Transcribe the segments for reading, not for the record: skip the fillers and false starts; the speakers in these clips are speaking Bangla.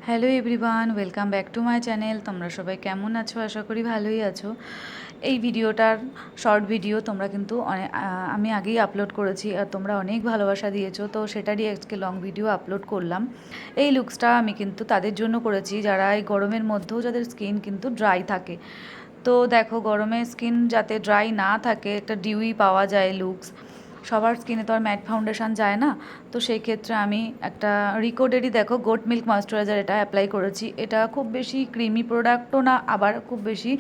Hello everyone, welcome back to my channel. তোমরা সবাই কেমন আছো? আশা করি ভালোই আছো। এই ভিডিওটার শর্ট ভিডিও তোমরা কিন্তু আমি আগেই আপলোড করেছি আর তোমরা অনেক ভালোবাসা দিয়েছো, তো সেটারই আজকে লং ভিডিও আপলোড করলাম। এই লুকসটা আমি কিন্তু তাদের জন্য করেছি যারা এই গরমের মধ্যেও যাদের স্কিন কিন্তু ড্রাই থাকে। তো দেখো, গরমে স্কিন যাতে ড্রাই না থাকে, একটা ডিউই পাওয়া যায় লুকস। সবার স্কিনে তো আর ম্যাট ফাউন্ডেশন যায় না, তো সেই ক্ষেত্রে আমি একটা রিকোডেরই দেখো গোট মিল্ক ময়েশ্চারাইজার এটা অ্যাপ্লাই করেছি। এটা খুব বেশি ক্রিমি প্রোডাক্টও না, আবার খুব বেশি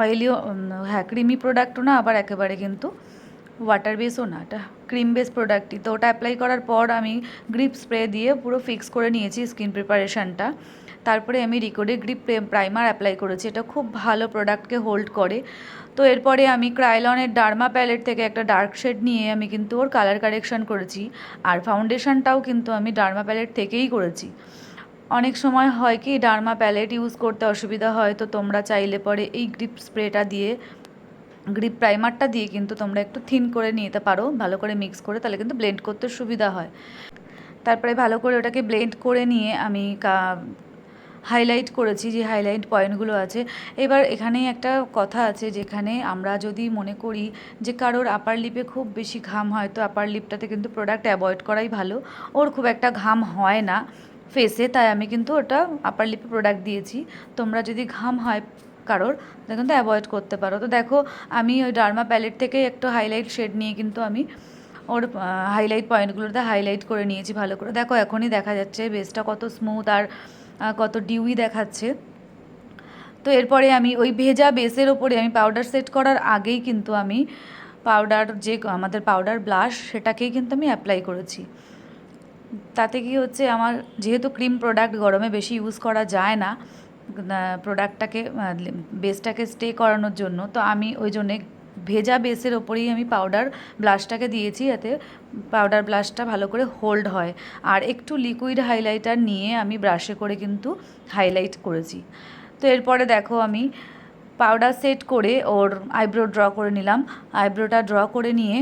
অয়েলিও, হ্যাঁ ক্রিমি প্রোডাক্টও না, আবার একেবারে কিন্তু ওয়াটার বেসও না, এটা ক্রিম বেস প্রোডাক্টই। তো ওটা অ্যাপ্লাই করার পর আমি গ্রিপ স্প্রে দিয়ে পুরো ফিক্স করে নিয়েছি স্কিন প্রিপারেশানটা। তারপরে আমি রিকোডে গ্রিপ প্রাইমার অ্যাপ্লাই করেছি, এটা খুব ভালো প্রোডাক্টকে হোল্ড করে। তো এরপরে আমি ক্রাইলনের ডার্মা প্যালেট থেকে একটা ডার্ক শেড নিয়ে আমি কিন্তু ওর কালার কারেকশান করেছি। আর ফাউন্ডেশনটাও কিন্তু আমি ডার্মা প্যালেট থেকেই করেছি। অনেক সময় হয় কি ডার্মা প্যালেট ইউজ করতে অসুবিধা হয়, তো তোমরা চাইলে পরে এই গ্রিপ স্প্রেটা দিয়ে, গ্রিপ প্রাইমারটা দিয়ে কিন্তু তোমরা একটু থিন করে নিতে পারো, ভালো করে মিক্স করে, তাহলে কিন্তু ব্লেন্ড করতে সুবিধা হয়। তারপরে ভালো করে ওটাকে ব্লেন্ড করে নিয়ে আমি হাইলাইট করেছি, যে হাইলাইট পয়েন্টগুলো আছে। এবার এখানেই একটা কথা আছে, যেখানে আমরা যদি মনে করি যে কারোর আপার লিপে খুব বেশি ঘাম হয়, তো আপার লিপটাতে কিন্তু প্রোডাক্ট অ্যাভয়েড করাই ভালো। ওর খুব একটা ঘাম হয় না ফেসে, তাই আমি কিন্তু ওটা আপার লিপে প্রোডাক্ট দিয়েছি। তোমরা যদি ঘাম হয় কারোর, তাহলে কিন্তু অ্যাভয়েড করতে পারো। তো দেখো, আমি ওই ডার্মা প্যালেট থেকে একটু হাইলাইট শেড নিয়ে কিন্তু আমি ওর হাইলাইট পয়েন্টগুলোতে হাইলাইট করে নিয়েছি ভালো করে। দেখো এখনই দেখা যাচ্ছে বেসটা কত স্মুথ আর কত ডিউই দেখাচ্ছে। তো এরপরে আমি ওই ভেজা বেসের ওপরে আমি পাউডার সেট করার আগেই কিন্তু আমি পাউডার, যে আমাদের পাউডার ব্লাশ, সেটাকেই কিন্তু আমি অ্যাপ্লাই করেছি। তাতে কি হচ্ছে, আমার যেহেতু ক্রিম প্রোডাক্ট গরমে বেশি ইউজ করা যায় না প্রোডাক্টটাকে, বেসটাকে স্টে করানোর জন্য, তো আমি ওই জন্যে ভেজা বেসের ওপরেই আমি পাউডার ব্লাশটাকে দিয়েছি, যাতে পাউডার ব্লাশটা ভালো করে হোল্ড হয়। আর একটু লিকুইড হাইলাইটার নিয়ে আমি ব্রাশে করে কিন্তু হাইলাইট করেছি। তো এরপরে দেখো, আমি পাউডার সেট করে ওর আইব্রো ড্র করে নিলাম। আইব্রোটা ড্র করে নিয়ে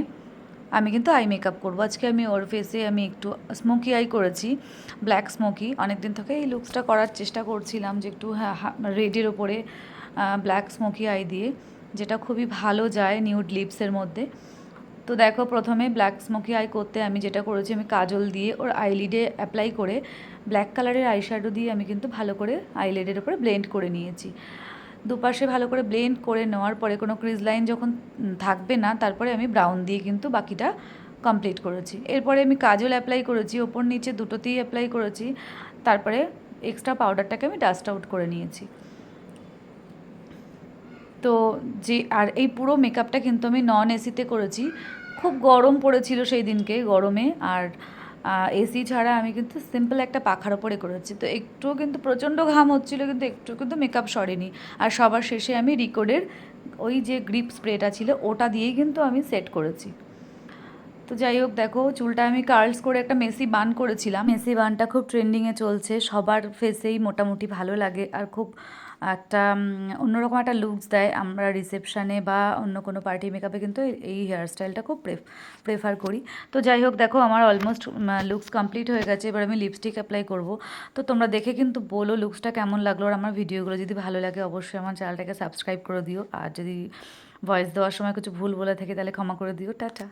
আমি কিন্তু আই মেকআপ করবো আজকে। আমি ওর ফেসে আমি একটু স্মোকি আই করেছি, ব্ল্যাক স্মোকি। অনেক দিন থেকে এই লুকসটা করার চেষ্টা করছিলাম, যে একটু রেডের ওপরে ব্ল্যাক স্মোকি আই দিয়ে, যেটা খুবই ভালো যায় নিউড লিপসের মধ্যে। তো দেখো, প্রথমে ব্ল্যাক স্মোকি আই করতে আমি যেটা করেছি, আমি কাজল দিয়ে ওর আইলিডে অ্যাপ্লাই করে ব্ল্যাক কালারের আইশ্যাডো দিয়ে আমি কিন্তু ভালো করে আইলিডের ওপরে ব্লেন্ড করে নিয়েছি। দুপাশে ভালো করে ব্লেন্ড করে নেওয়ার পরে কোনো ক্রিজ লাইন যখন থাকবে না, তারপরে আমি ব্রাউন দিয়ে কিন্তু বাকিটা কমপ্লিট করেছি। এরপরে আমি কাজল অ্যাপ্লাই করেছি, ওপর নিচে দুটোতেই অ্যাপ্লাই করেছি। তারপরে এক্সট্রা পাউডারটাকে আমি ডাস্ট আউট করে নিয়েছি। তো আর এই পুরো মেকআপটা কিন্তু আমি নন এসিতে করেছি। খুব গরম পড়েছিল সেই দিনকে, গরমে। আর এসি ছাড়া আমি কিন্তু সিম্পল একটা পাখার ওপরে করেছি, তো একটু কিন্তু প্রচণ্ড ঘাম হচ্ছিল, কিন্তু একটু কিন্তু মেকআপ সরেনি। আর সবার শেষে আমি রিকোডের ওই যে গ্রিপ স্প্রেটা ছিল, ওটা দিয়েই কিন্তু আমি সেট করেছি। তো যাই হোক, দেখো চুলটা আমি কার্লস করে একটা মেসি বান করেছিলাম। মেসি বানটা খুব ট্রেন্ডিংয়ে চলছে, সবার ফেসেই মোটামুটি ভালো লাগে, আর খুব একটা অন্যরকম একটা লুকস দেয়। আমরা রিসেপশানে বা অন্য কোনো পার্টি মেকআপে কিন্তু এই হেয়ারস্টাইলটা খুব প্রেফার করি। তো যাই হোক, দেখো আমার অলমোস্ট লুকস কমপ্লিট হয়ে গেছে। এবার আমি লিপস্টিক অ্যাপ্লাই করব। তো তোমরা দেখে কিন্তু বলো লুকসটা কেমন লাগলো, আর আমার ভিডিওগুলো যদি ভালো লাগে অবশ্যই আমার চ্যানেলটাকে সাবস্ক্রাইব করে দিও। আর যদি ভয়েস দেওয়ার সময় কিছু ভুল বলে থাকি তাহলে ক্ষমা করে দিও। টাটা।